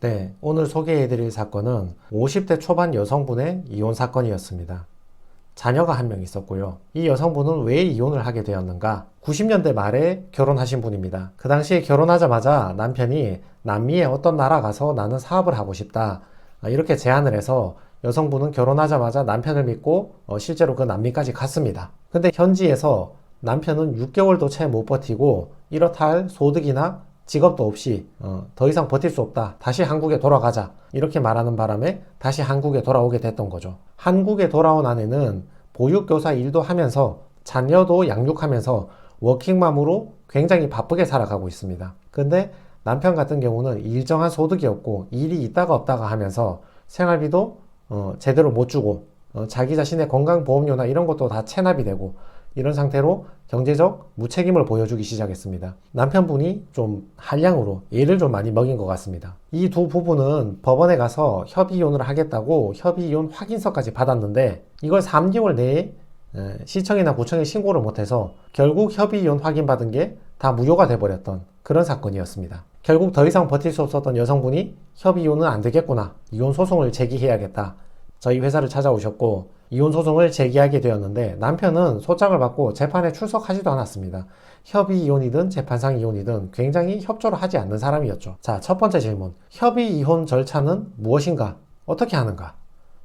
네, 오늘 소개해드릴 사건은 50대 초반 여성분의 이혼 사건이었습니다. 자녀가 한 명 있었고요. 이 여성분은 왜 이혼을 하게 되었는가? 90년대 말에 결혼하신 분입니다. 그 당시에 결혼하자마자 남편이 남미의 어떤 나라 가서 나는 사업을 하고 싶다, 이렇게 제안을 해서 여성분은 결혼하자마자 남편을 믿고 실제로 그 남미까지 갔습니다. 근데 현지에서 남편은 6개월도 채 못 버티고 이렇다 할 소득이나 직업도 없이 더 이상 버틸 수 없다, 다시 한국에 돌아가자, 이렇게 말하는 바람에 다시 한국에 돌아오게 됐던 거죠. 한국에 돌아온 아내는 보육교사 일도 하면서 자녀도 양육하면서 워킹맘으로 굉장히 바쁘게 살아가고 있습니다. 근데 남편 같은 경우는 일정한 소득이 없고 일이 있다가 없다가 하면서 생활비도 제대로 못 주고 자기 자신의 건강보험료나 이런 것도 다 체납이 되고, 이런 상태로 경제적 무책임을 보여주기 시작했습니다. 남편분이 좀 한량으로 애를 좀 많이 먹인 것 같습니다. 이 두 부부는 법원에 가서 협의 이혼을 하겠다고 협의 이혼 확인서까지 받았는데 이걸 3개월 내에 시청이나 구청에 신고를 못해서 결국 협의 이혼 확인받은 게 다 무효가 돼버렸던 그런 사건이었습니다. 결국 더 이상 버틸 수 없었던 여성분이 협의 이혼은 안 되겠구나, 이혼 소송을 제기해야겠다, 저희 회사를 찾아오셨고 이혼 소송을 제기하게 되었는데, 남편은 소장을 받고 재판에 출석하지도 않았습니다. 협의 이혼이든 재판상 이혼이든 굉장히 협조를 하지 않는 사람이었죠. 자, 첫 번째 질문. 협의 이혼 절차는 무엇인가? 어떻게 하는가?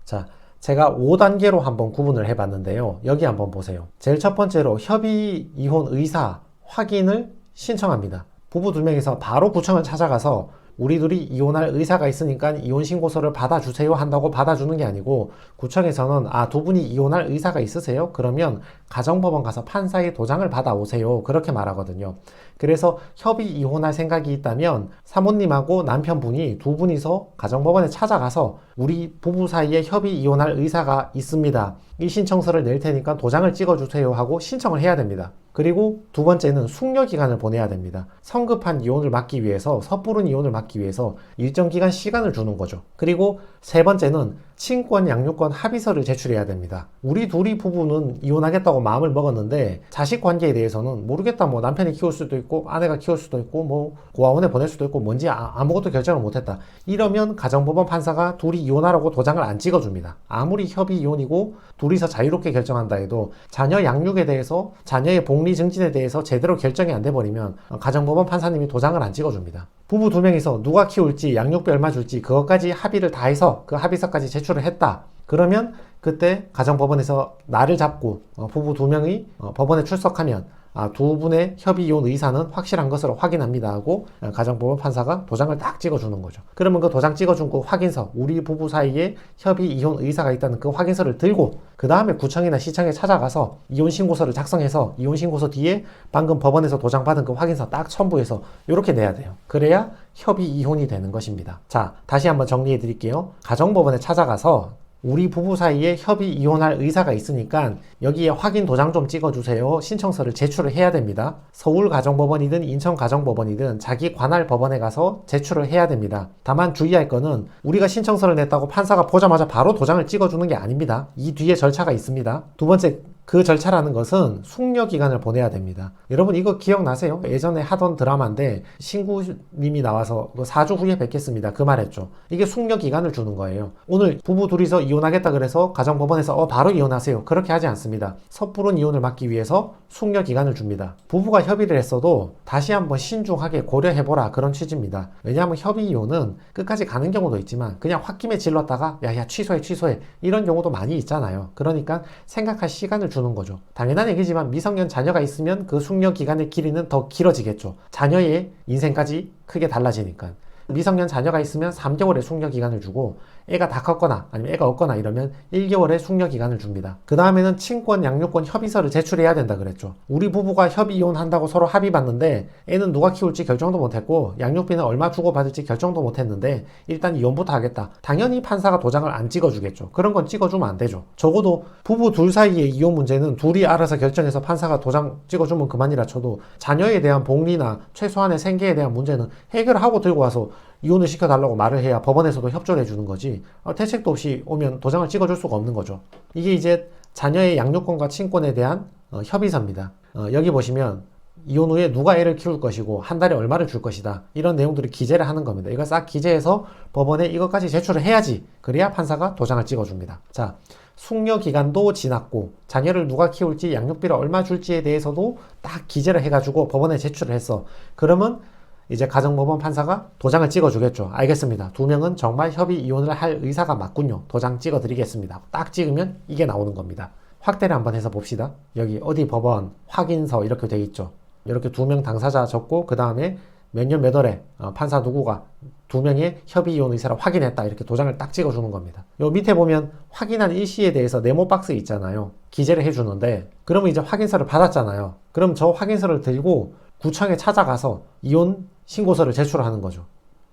자, 제가 5단계로 한번 구분을 해봤는데요. 여기 한번 보세요. 제일 첫 번째로 협의 이혼 의사 확인을 신청합니다. 부부 두 명이서 바로 구청을 찾아가서 우리 둘이 이혼할 의사가 있으니까 이혼 신고서를 받아주세요 한다고 받아주는 게 아니고, 구청에서는 두 분이 이혼할 의사가 있으세요? 그러면 가정법원 가서 판사의 도장을 받아오세요, 그렇게 말하거든요. 그래서 협의 이혼할 생각이 있다면 사모님하고 남편분이 두 분이서 가정법원에 찾아가서 우리 부부 사이에 협의 이혼할 의사가 있습니다, 이 신청서를 낼 테니까 도장을 찍어주세요 하고 신청을 해야 됩니다. 그리고 두 번째는 숙려기간을 보내야 됩니다. 성급한 이혼을 막기 위해서, 섣부른 이혼을 막기 위해서 일정 기간 시간을 주는 거죠. 그리고 세 번째는 친권, 양육권 합의서를 제출해야 됩니다. 우리 둘이 부부는 이혼하겠다고 마음을 먹었는데 자식 관계에 대해서는 모르겠다, 뭐 남편이 키울 수도 있고 아내가 키울 수도 있고 뭐 고아원에 보낼 수도 있고 뭔지 아무것도 결정을 못했다, 이러면 가정법원 판사가 둘이 이혼하라고 도장을 안 찍어줍니다. 아무리 협의 이혼이고 둘이서 자유롭게 결정한다 해도 자녀 양육에 대해서, 자녀의 복리 증진에 대해서 제대로 결정이 안 돼버리면 가정법원 판사님이 도장을 안 찍어줍니다. 부부 두 명이서 누가 키울지, 양육비 얼마 줄지 그것까지 합의를 다 해서 그 합의서까지 제출을 했다, 그러면 그때 가정법원에서 날을 잡고 부부 두 명이 법원에 출석하면 두 분의 협의 이혼 의사는 확실한 것으로 확인합니다 하고 가정법원 판사가 도장을 딱 찍어주는 거죠. 그러면 그 도장 찍어준 그 확인서, 우리 부부 사이에 협의 이혼 의사가 있다는 그 확인서를 들고 그 다음에 구청이나 시청에 찾아가서 이혼 신고서를 작성해서 이혼 신고서 뒤에 방금 법원에서 도장 받은 그 확인서 딱 첨부해서 이렇게 내야 돼요. 그래야 협의 이혼이 되는 것입니다. 자, 다시 한번 정리해 드릴게요. 가정법원에 찾아가서 우리 부부 사이에 협의 이혼할 의사가 있으니까 여기에 확인 도장 좀 찍어주세요, 신청서를 제출을 해야 됩니다. 서울 가정법원이든 인천 가정법원이든 자기 관할 법원에 가서 제출을 해야 됩니다. 다만 주의할 거는 우리가 신청서를 냈다고 판사가 보자마자 바로 도장을 찍어주는 게 아닙니다. 이 뒤에 절차가 있습니다. 두 번째, 그 절차라는 것은 숙려기간을 보내야 됩니다. 여러분 이거 기억나세요? 예전에 하던 드라마인데 신구님이 나와서 4주 후에 뵙겠습니다, 그 말했죠. 이게 숙려기간을 주는 거예요. 오늘 부부 둘이서 이혼하겠다 그래서 가정법원에서 바로 이혼하세요, 그렇게 하지 않습니다. 섣부른 이혼을 막기 위해서 숙려기간을 줍니다. 부부가 협의를 했어도 다시 한번 신중하게 고려해보라, 그런 취지입니다. 왜냐하면 협의 이혼은 끝까지 가는 경우도 있지만 그냥 홧김에 질렀다가 야 취소해 이런 경우도 많이 있잖아요. 그러니까 생각할 시간을 주는 거죠. 당연한 얘기지만 미성년 자녀가 있으면 그 숙려 기간의 길이는 더 길어지겠죠. 자녀의 인생까지 크게 달라지니까. 미성년 자녀가 있으면 3개월의 숙려 기간을 주고, 애가 다 컸거나 아니면 애가 없거나 이러면 1개월의 숙려 기간을 줍니다. 그 다음에는 친권, 양육권 협의서를 제출해야 된다 그랬죠. 우리 부부가 협의 이혼한다고 서로 합의봤는데 애는 누가 키울지 결정도 못했고 양육비는 얼마 주고받을지 결정도 못했는데 일단 이혼부터 하겠다. 당연히 판사가 도장을 안 찍어주겠죠. 그런 건 찍어주면 안 되죠. 적어도 부부 둘 사이의 이혼 문제는 둘이 알아서 결정해서 판사가 도장 찍어주면 그만이라 쳐도 자녀에 대한 복리나 최소한의 생계에 대한 문제는 해결하고 들고 와서 이혼을 시켜달라고 말을 해야 법원에서도 협조를 해주는 거지, 대책도 없이 오면 도장을 찍어줄 수가 없는 거죠. 이게 이제 자녀의 양육권과 친권에 대한 협의서입니다. 여기 보시면 이혼 후에 누가 애를 키울 것이고 한 달에 얼마를 줄 것이다. 이런 내용들을 기재를 하는 겁니다. 이거 싹 기재해서 법원에 이것까지 제출을 해야지. 그래야 판사가 도장을 찍어줍니다. 자, 숙려 기간도 지났고 자녀를 누가 키울지 양육비를 얼마 줄지에 대해서도 딱 기재를 해가지고 법원에 제출을 했어. 그러면 이제 가정법원 판사가 도장을 찍어주겠죠. 알겠습니다. 두 명은 정말 협의 이혼을 할 의사가 맞군요. 도장 찍어드리겠습니다. 딱 찍으면 이게 나오는 겁니다. 확대를 한번 해서 봅시다. 여기 어디 법원 확인서 이렇게 돼 있죠. 이렇게 두 명 당사자 적고 그 다음에 몇 년 몇 월에 판사 누구가 두 명의 협의 이혼 의사를 확인했다 이렇게 도장을 딱 찍어주는 겁니다. 요 밑에 보면 확인한 일시에 대해서 네모 박스 있잖아요. 기재를 해주는데 그러면 이제 확인서를 받았잖아요. 그럼 저 확인서를 들고 구청에 찾아가서 이혼 신고서를 제출하는 거죠.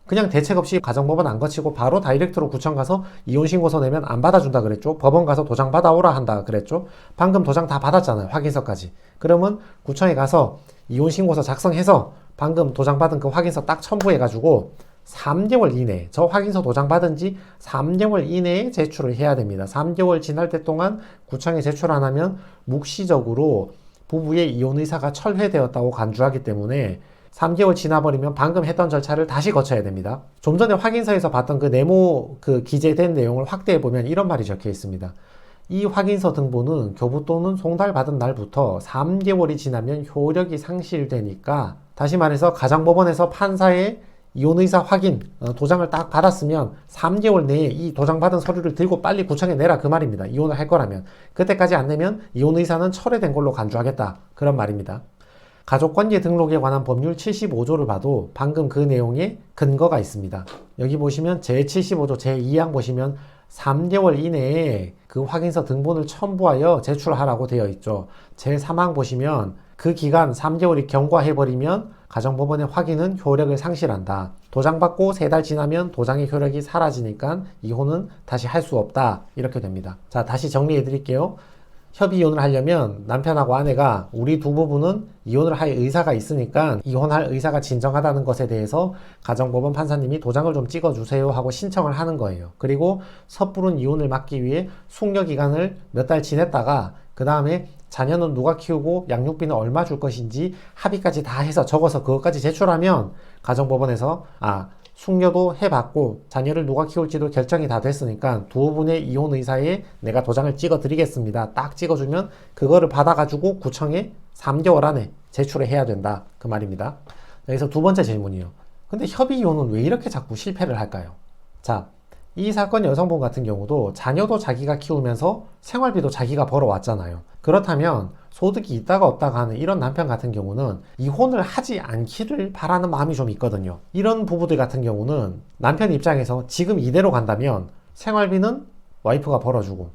그냥 대책 없이 가정법원 안 거치고 바로 다이렉트로 구청 가서 이혼 신고서 내면 안 받아준다 그랬죠. 법원 가서 도장 받아오라 한다 그랬죠. 방금 도장 다 받았잖아요. 확인서까지. 그러면 구청에 가서 이혼 신고서 작성해서 방금 도장 받은 그 확인서 딱 첨부해가지고 3개월 이내에 저 확인서 도장 받은 지 3개월 이내에 제출을 해야 됩니다. 3개월 지날 때 동안 구청에 제출 안 하면 묵시적으로 부부의 이혼 의사가 철회되었다고 간주하기 때문에 3개월 지나버리면 방금 했던 절차를 다시 거쳐야 됩니다. 좀 전에 확인서에서 봤던 그 네모 기재된 내용을 확대해보면 이런 말이 적혀 있습니다. 이 확인서 등본은 교부 또는 송달받은 날부터 3개월이 지나면 효력이 상실되니까 다시 말해서 가정법원에서 판사의 이혼의사 확인 도장을 딱 받았으면 3개월 내에 이 도장받은 서류를 들고 빨리 구청에 내라 그 말입니다. 이혼을 할 거라면. 그때까지 안 내면 이혼의사는 철회된 걸로 간주하겠다 그런 말입니다. 가족관계 등록에 관한 법률 75조를 봐도 방금 그 내용에 근거가 있습니다. 여기 보시면 제75조 제2항 보시면 3개월 이내에 그 확인서 등본을 첨부하여 제출하라고 되어 있죠. 제3항 보시면 그 기간 3개월이 경과해버리면 가정법원의 확인은 효력을 상실한다. 도장받고 3달 지나면 도장의 효력이 사라지니까 이혼은 다시 할 수 없다. 이렇게 됩니다. 자, 다시 정리해 드릴게요. 협의 이혼을 하려면 남편하고 아내가 우리 두 부부는 이혼을 할 의사가 있으니까 이혼할 의사가 진정하다는 것에 대해서 가정법원 판사님이 도장을 좀 찍어주세요 하고 신청을 하는 거예요. 그리고 섣부른 이혼을 막기 위해 숙려 기간을 몇 달 지냈다가 그 다음에 자녀는 누가 키우고 양육비는 얼마 줄 것인지 합의까지 다 해서 적어서 그것까지 제출하면 가정법원에서 숙려도 해봤고 자녀를 누가 키울지도 결정이 다 됐으니까 두 분의 이혼 의사에 내가 도장을 찍어 드리겠습니다. 딱 찍어주면 그거를 받아가지고 구청에 3개월 안에 제출을 해야 된다 그 말입니다. 여기서 두 번째 질문이요. 근데 협의 이혼은 왜 이렇게 자꾸 실패를 할까요? 자, 이 사건 여성분 같은 경우도 자녀도 자기가 키우면서 생활비도 자기가 벌어왔잖아요. 그렇다면 소득이 있다가 없다가 하는 이런 남편 같은 경우는 이혼을 하지 않기를 바라는 마음이 좀 있거든요. 이런 부부들 같은 경우는 남편 입장에서 지금 이대로 간다면 생활비는 와이프가 벌어주고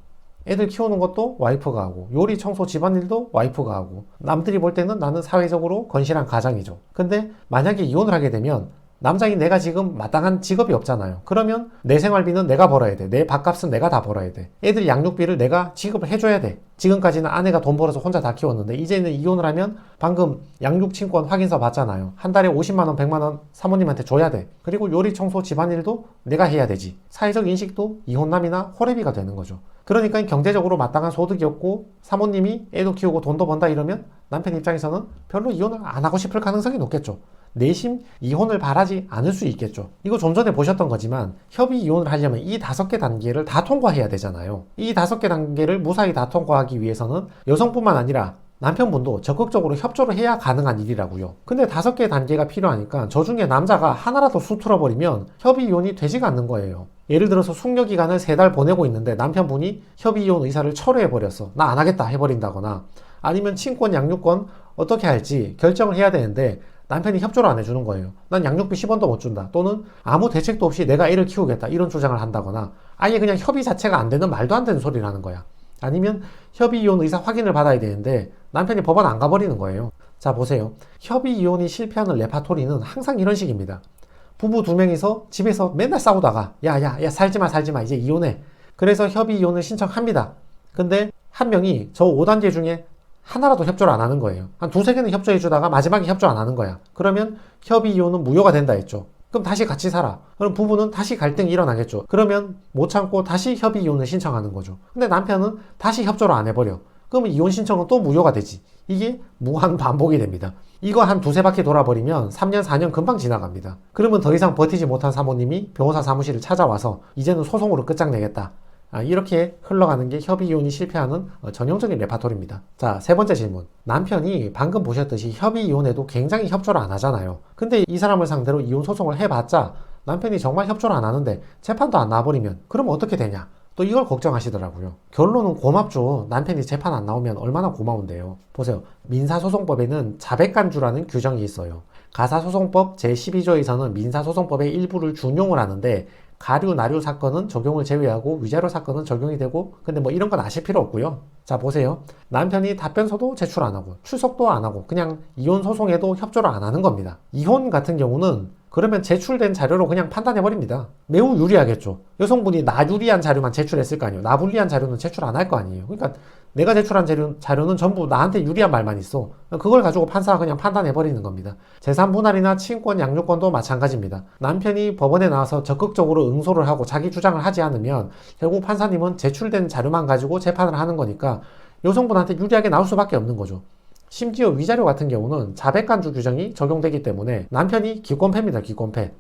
애들 키우는 것도 와이프가 하고 요리 청소 집안일도 와이프가 하고 남들이 볼 때는 나는 사회적으로 건실한 가장이죠. 근데 만약에 이혼을 하게 되면 남자인 내가 지금 마땅한 직업이 없잖아요. 그러면 내 생활비는 내가 벌어야 돼. 내 밥값은 내가 다 벌어야 돼. 애들 양육비를 내가 지급을 해줘야 돼. 지금까지는 아내가 돈 벌어서 혼자 다 키웠는데 이제는 이혼을 하면 방금 양육친권 확인서 받잖아요. 한 달에 50만원, 100만원 사모님한테 줘야 돼. 그리고 요리, 청소, 집안일도 내가 해야 되지. 사회적 인식도 이혼남이나 호래비가 되는 거죠. 그러니까 경제적으로 마땅한 소득이 없고 사모님이 애도 키우고 돈도 번다 이러면 남편 입장에서는 별로 이혼을 안 하고 싶을 가능성이 높겠죠. 내심 이혼을 바라지 않을 수 있겠죠. 이거 좀 전에 보셨던 거지만 협의 이혼을 하려면 이 5개 단계를 다 통과해야 되잖아요. 이 5개 단계를 무사히 다 통과하기 위해서는 여성뿐만 아니라 남편분도 적극적으로 협조를 해야 가능한 일이라고요. 근데 5개 단계가 필요하니까 저 중에 남자가 하나라도 수틀어 버리면 협의 이혼이 되지가 않는 거예요. 예를 들어서 숙려 기간을 3달 보내고 있는데 남편분이 협의 이혼 의사를 철회해 버렸어. 나 안 하겠다 해버린다거나 아니면 친권 양육권 어떻게 할지 결정을 해야 되는데 남편이 협조를 안 해주는 거예요. 난 양육비 10원도 못 준다. 또는 아무 대책도 없이 내가 애를 키우겠다. 이런 주장을 한다거나 아예 그냥 협의 자체가 안 되는 말도 안 되는 소리를 하는 거야. 아니면 협의 이혼 의사 확인을 받아야 되는데 남편이 법원 안 가버리는 거예요. 자, 보세요. 협의 이혼이 실패하는 레파토리는 항상 이런 식입니다. 부부 2명이서 집에서 맨날 싸우다가 야 살지마 이제 이혼해. 그래서 협의 이혼을 신청합니다. 근데 한 명이 저 5단계 중에 하나라도 협조를 안 하는 거예요. 한 2-3개는 협조해 주다가 마지막에 협조 안 하는 거야. 그러면 협의 이혼은 무효가 된다 했죠. 그럼 다시 같이 살아. 그럼 부부는 다시 갈등이 일어나겠죠. 그러면 못 참고 다시 협의 이혼을 신청하는 거죠. 근데 남편은 다시 협조를 안 해버려. 그러면 이혼 신청은 또 무효가 되지. 이게 무한 반복이 됩니다. 이거 한 두세 바퀴 돌아버리면 3년, 4년 금방 지나갑니다. 그러면 더 이상 버티지 못한 사모님이 변호사 사무실을 찾아와서 이제는 소송으로 끝장내겠다. 이렇게 흘러가는 게 협의이혼이 실패하는 전형적인 레파토리입니다. 자, 세 번째 질문. 남편이 방금 보셨듯이 협의이혼에도 굉장히 협조를 안 하잖아요. 근데 이 사람을 상대로 이혼 소송을 해봤자 남편이 정말 협조를 안 하는데 재판도 안 나와버리면 그러면 어떻게 되냐? 또 이걸 걱정하시더라고요. 결론은 고맙죠. 남편이 재판 안 나오면 얼마나 고마운데요. 보세요. 민사소송법에는 자백간주라는 규정이 있어요. 가사소송법 제12조에서는 민사소송법의 일부를 준용을 하는데 가류, 나류 사건은 적용을 제외하고 위자료 사건은 적용이 되고 근데 뭐 이런 건 아실 필요 없고요. 자, 보세요. 남편이 답변서도 제출 안 하고 출석도 안 하고 그냥 이혼 소송에도 협조를 안 하는 겁니다. 이혼 같은 경우는 그러면 제출된 자료로 그냥 판단해버립니다. 매우 유리하겠죠. 여성분이 나 유리한 자료만 제출했을 거 아니에요. 나 불리한 자료는 제출 안 할 거 아니에요. 그러니까 내가 제출한 자료는 전부 나한테 유리한 말만 있어. 그걸 가지고 판사가 그냥 판단해버리는 겁니다. 재산분할이나 친권, 양육권도 마찬가지입니다. 남편이 법원에 나와서 적극적으로 응소를 하고 자기 주장을 하지 않으면 결국 판사님은 제출된 자료만 가지고 재판을 하는 거니까 여성분한테 유리하게 나올 수밖에 없는 거죠. 심지어 위자료 같은 경우는 자백간주 규정이 적용되기 때문에 남편이 기권패입니다. 기권패.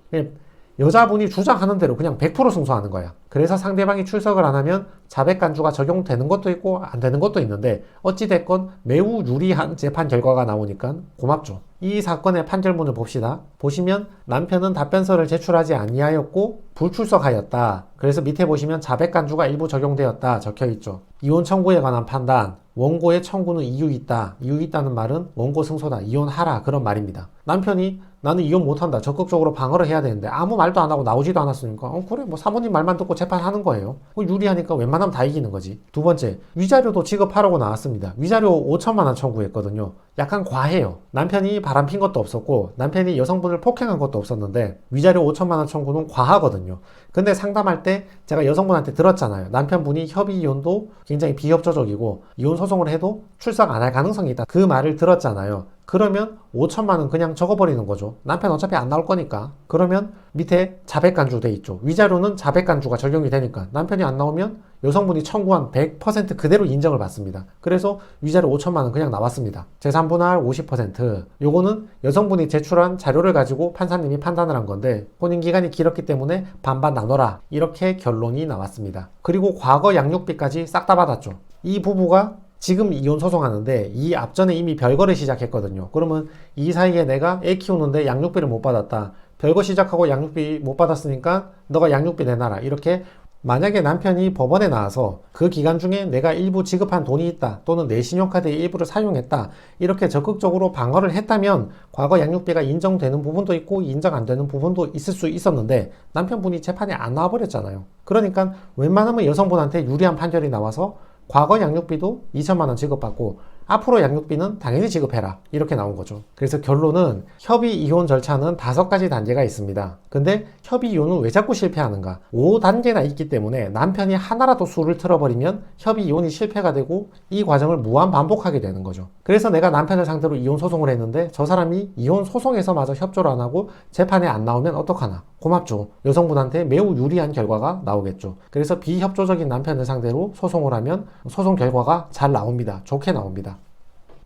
여자분이 주장하는 대로 그냥 100% 승소하는 거야. 그래서 상대방이 출석을 안 하면 자백간주가 적용되는 것도 있고 안 되는 것도 있는데 어찌됐건 매우 유리한 재판 결과가 나오니까 고맙죠. 이 사건의 판결문을 봅시다. 보시면 남편은 답변서를 제출하지 아니하였고 불출석하였다. 그래서 밑에 보시면 자백간주가 일부 적용되었다 적혀있죠. 이혼 청구에 관한 판단, 원고의 청구는 이유 있다. 이유 있다는 말은 원고 승소다. 이혼하라. 그런 말입니다. 남편이 나는 이혼 못한다. 적극적으로 방어를 해야 되는데 아무 말도 안 하고 나오지도 않았으니까 그래 뭐 사모님 말만 듣고 재판하는 거예요. 유리하니까 웬만하면 다 이기는 거지. 두 번째, 위자료도 지급하라고 나왔습니다. 위자료 5천만 원 청구했거든요. 약간 과해요. 남편이 바람핀 것도 없었고 남편이 여성분을 폭행한 것도 없었는데 위자료 5천만 원 청구는 과하거든요. 근데 상담할 때 제가 여성분한테 들었잖아요. 남편분이 협의이혼도 굉장히 비협조적이고 이혼 소송을 해도 출석 안 할 가능성이 있다. 그 말을 들었잖아요. 그러면 5천만 원 그냥 적어버리는 거죠. 남편 어차피 안 나올 거니까. 그러면 밑에 자백간주 돼 있죠. 위자료는 자백간주가 적용이 되니까 남편이 안 나오면 여성분이 청구한 100% 그대로 인정을 받습니다. 그래서 위자료 5천만 원 그냥 나왔습니다. 재산분할 50%. 요거는 여성분이 제출한 자료를 가지고 판사님이 판단을 한 건데 혼인기간이 길었기 때문에 반반 나눠라. 이렇게 결론이 나왔습니다. 그리고 과거 양육비까지 싹 다 받았죠. 이 부부가 지금 이혼 소송하는데 이 앞전에 이미 별거를 시작했거든요. 그러면 이 사이에 내가 애 키우는데 양육비를 못 받았다. 별거 시작하고 양육비 못 받았으니까 너가 양육비 내놔라. 이렇게 만약에 남편이 법원에 나와서 그 기간 중에 내가 일부 지급한 돈이 있다 또는 내 신용카드의 일부를 사용했다 이렇게 적극적으로 방어를 했다면 과거 양육비가 인정되는 부분도 있고 인정 안 되는 부분도 있을 수 있었는데 남편분이 재판에 안 나와버렸잖아요. 그러니까 웬만하면 여성분한테 유리한 판결이 나와서 과거 양육비도 2천만 원 지급받고 앞으로 양육비는 당연히 지급해라 이렇게 나온 거죠. 그래서 결론은 협의 이혼 절차는 5가지 단계가 있습니다. 근데 협의 이혼은 왜 자꾸 실패하는가? 5단계나 있기 때문에 남편이 하나라도 수를 틀어버리면 협의 이혼이 실패가 되고 이 과정을 무한 반복하게 되는 거죠. 그래서 내가 남편을 상대로 이혼 소송을 했는데 저 사람이 이혼 소송에서마저 협조를 안 하고 재판에 안 나오면 어떡하나? 고맙죠. 여성분한테 매우 유리한 결과가 나오겠죠. 그래서 비협조적인 남편을 상대로 소송을 하면 소송 결과가 잘 나옵니다. 좋게 나옵니다.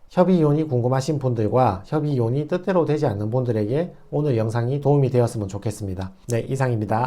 협의이혼이 궁금하신 분들과 협의이혼이 뜻대로 되지 않는 분들에게 오늘 영상이 도움이 되었으면 좋겠습니다. 네, 이상입니다.